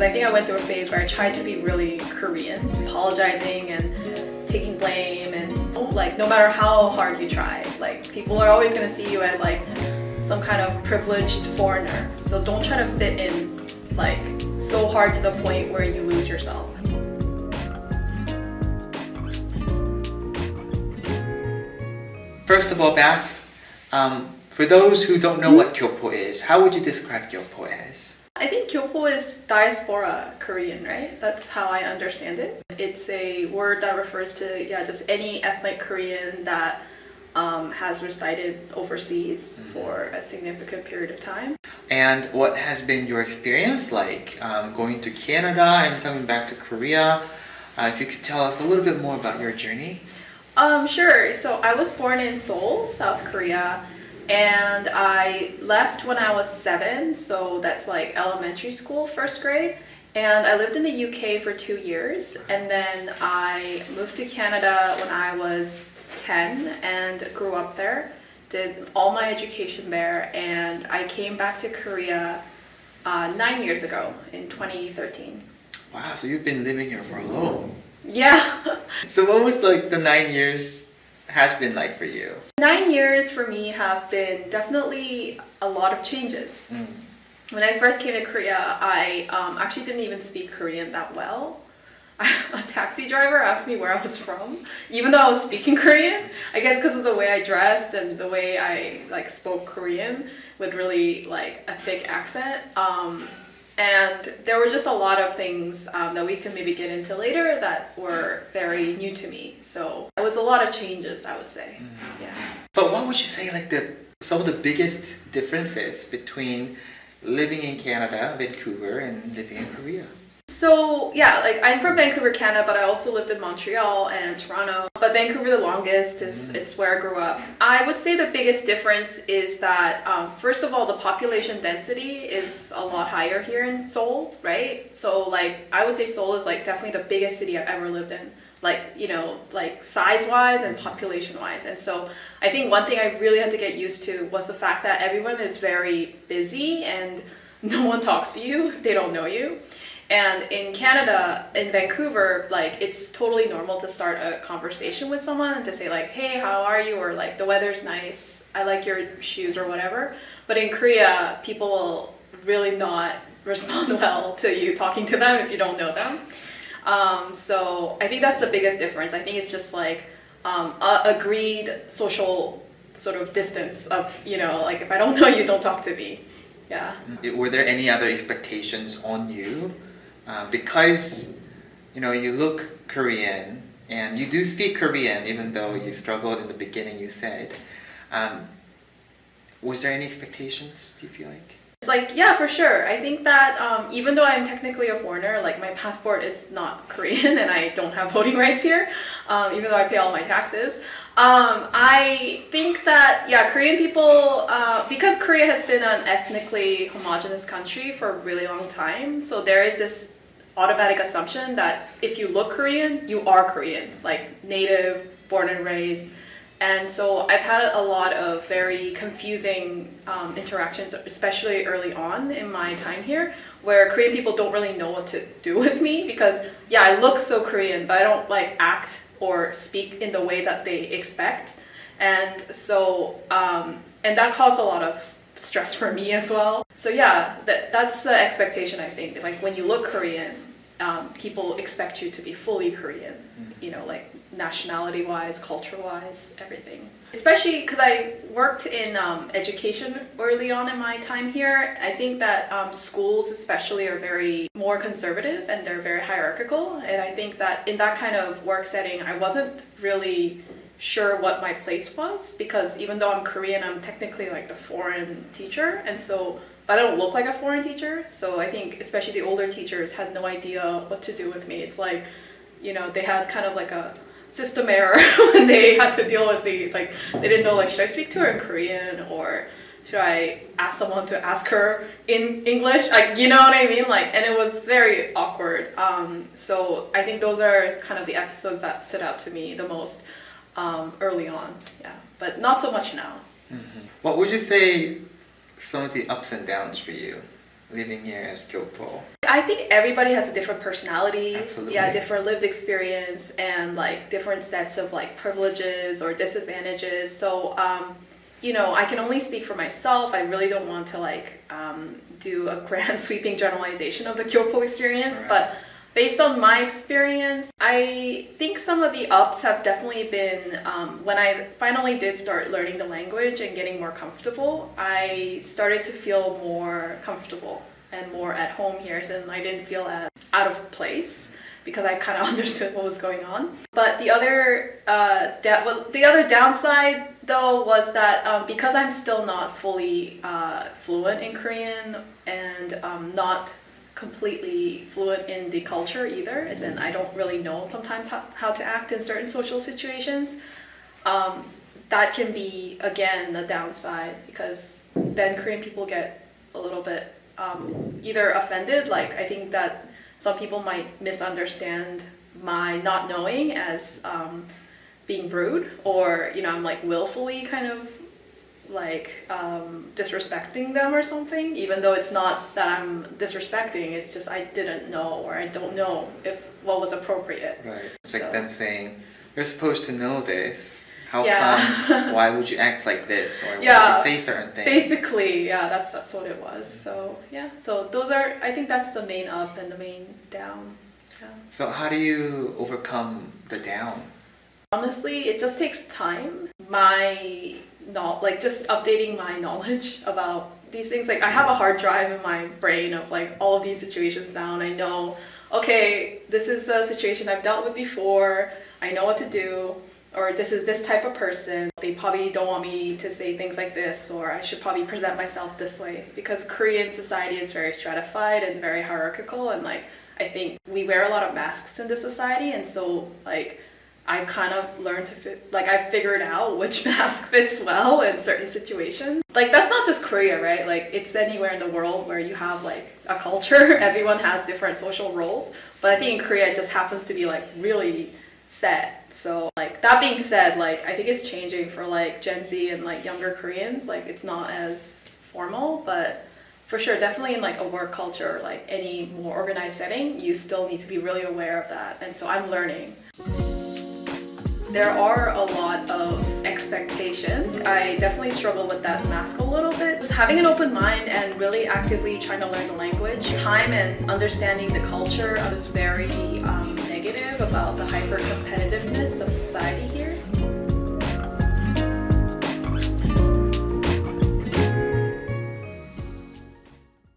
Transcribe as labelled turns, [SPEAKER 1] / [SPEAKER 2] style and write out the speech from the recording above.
[SPEAKER 1] I think I went through a phase where I tried to be really Korean, apologizing and taking blame, and like no matter how hard you try, like people are always going to see you as like some kind of privileged foreigner. So don't try to fit in like so hard to the point where you lose yourself.
[SPEAKER 2] First of all, Beth, for those who don't know what Gyopo is, how would you describe Gyopo as?
[SPEAKER 1] I think Gyopo is Diaspora Korean, right? That's how I understand it. It's a word that refers to, just any ethnic Korean that has resided overseas for a significant period of time.
[SPEAKER 2] And what has been your experience like going to Canada and coming back to Korea? If you could tell us a little bit more about your journey.
[SPEAKER 1] Sure. So I was born in Seoul, South Korea, and I left when I was 7, so that's like elementary school, first grade. And I lived in the UK for 2 years, and then I moved to Canada when I was 10 and grew up there, did all my education there, and I came back to Korea 9 years ago in 2013.
[SPEAKER 2] Wow, so you've been living here for a little.
[SPEAKER 1] Yeah.
[SPEAKER 2] So what was like the 9 years has been like for you?
[SPEAKER 1] 9 years for me have been definitely a lot of changes. When I first came to Korea, I actually didn't even speak Korean that well. A taxi driver asked me where I was from, even though I was speaking Korean. I guess because of the way I dressed and the way I like spoke Korean with really like a thick accent. And there were just a lot of things that we can maybe get into later that were very new to me. So it was a lot of changes, I would say. Yeah.
[SPEAKER 2] But what would you say like some of the biggest differences between living in Canada, Vancouver, and living in Korea?
[SPEAKER 1] So yeah, like I'm from Vancouver, Canada, but I also lived in Montreal and Toronto. But Vancouver, the longest, it's where I grew up. I would say the biggest difference is that, first of all, the population density is a lot higher here in Seoul, right? So like I would say Seoul is like definitely the biggest city I've ever lived in, like, you know, like size-wise and population-wise. And so I think one thing I really had to get used to was the fact that everyone is very busy and no one talks to you if they don't know you. And in Canada, in Vancouver, like it's totally normal to start a conversation with someone and to say like, hey, how are you? Or like, the weather's nice, I like your shoes or whatever. But in Korea, people will really not respond well to you talking to them if you don't know them. So I think that's the biggest difference. I think it's just like agreed social sort of distance of, you know, like if I don't know you, don't talk to me. Yeah.
[SPEAKER 2] Were there any other expectations on you? Because, you know, you look Korean and you do speak Korean, even though you struggled in the beginning, you said. Was there any expectations, do you feel like?
[SPEAKER 1] It's like, yeah, for sure. I think that even though I'm technically a foreigner, like my passport is not Korean and I don't have voting rights here, even though I pay all my taxes. I think that, yeah, Korean people, because Korea has been an ethnically homogenous country for a really long time, so there is this automatic assumption that if you look Korean, you are Korean, like native, born and raised. And so I've had a lot of very confusing interactions, especially early on in my time here, where Korean people don't really know what to do with me because, yeah, I look so Korean, but I don't like act or speak in the way that they expect. And so, and that caused a lot of stress for me as well. So yeah, that's the expectation, I think. Like when you look Korean, people expect you to be fully Korean, you know, like nationality-wise, culture-wise, everything. Especially because I worked in education early on in my time here. I think that schools especially are very more conservative and they're very hierarchical. And I think that in that kind of work setting, I wasn't really sure what my place was because even though I'm Korean, I'm technically like the foreign teacher. And so, but I don't look like a foreign teacher. So I think especially the older teachers had no idea what to do with me. It's like, you know, they had kind of like a system error when they had to deal with me. Like they didn't know, like, should I speak to her in Korean or should I ask someone to ask her in English? Like, you know what I mean? Like, and it was very awkward. So I think those are kind of the episodes that stood out to me the most early on. Yeah, but not so much now.
[SPEAKER 2] What would you say some of the ups and downs for you living here as Gyopo?
[SPEAKER 1] I think everybody has a different personality,
[SPEAKER 2] Absolutely.
[SPEAKER 1] yeah, different lived experience, and like different sets of like privileges or disadvantages. So, you know, I can only speak for myself. I really don't want to like do a grand sweeping generalization of the Gyopo experience,
[SPEAKER 2] Right.
[SPEAKER 1] but based on my experience, I think some of the ups have definitely been when I finally did start learning the language and getting more comfortable, I started to feel more comfortable and more at home here, and I didn't feel as out of place because I kind of understood what was going on. But the other downside though was that because I'm still not fully fluent in Korean and not completely fluent in the culture either, as in I don't really know sometimes how to act in certain social situations, that can be again a downside because then Korean people get a little bit either offended, like I think that some people might misunderstand my not knowing as being rude, or you know I'm like willfully kind of like disrespecting them or something, even though it's not that I'm disrespecting, it's just I didn't know or I don't know if what was appropriate.
[SPEAKER 2] Right. It's
[SPEAKER 1] So-
[SPEAKER 2] like them saying, you're supposed to know this. How
[SPEAKER 1] Yeah.
[SPEAKER 2] come? Why would you act like this? Or why
[SPEAKER 1] Yeah.
[SPEAKER 2] would you say certain things?
[SPEAKER 1] Basically, yeah, that's what it was. So yeah, so those are, I think that's the main up and the main down. Yeah.
[SPEAKER 2] So how do you overcome the down?
[SPEAKER 1] Honestly, it just takes time. Like just updating my knowledge about these things. Like I have a hard drive in my brain of like all of these situations down. I know, okay, this is a situation I've dealt with before. I know what to do. Or this is this type of person. They probably don't want me to say things like this, or I should probably present myself this way. Because Korean society is very stratified and very hierarchical, and like I think we wear a lot of masks in this society, and so like I kind of learned to I figured out which mask fits well in certain situations. Like that's not just Korea, right? Like it's anywhere in the world where you have like a culture. Everyone has different social roles, but I think in Korea it just happens to be like really set. So like that being said, like I think it's changing for like Gen Z and like younger Koreans. Like it's not as formal, but for sure, definitely in like a work culture, like any more organized setting, you still need to be really aware of that. And so I'm learning. There are a lot of expectations. I definitely struggle with that mask a little bit. Just having an open mind and really actively trying to learn the language. Time and understanding the culture, I was very negative about the hyper competitiveness of society here.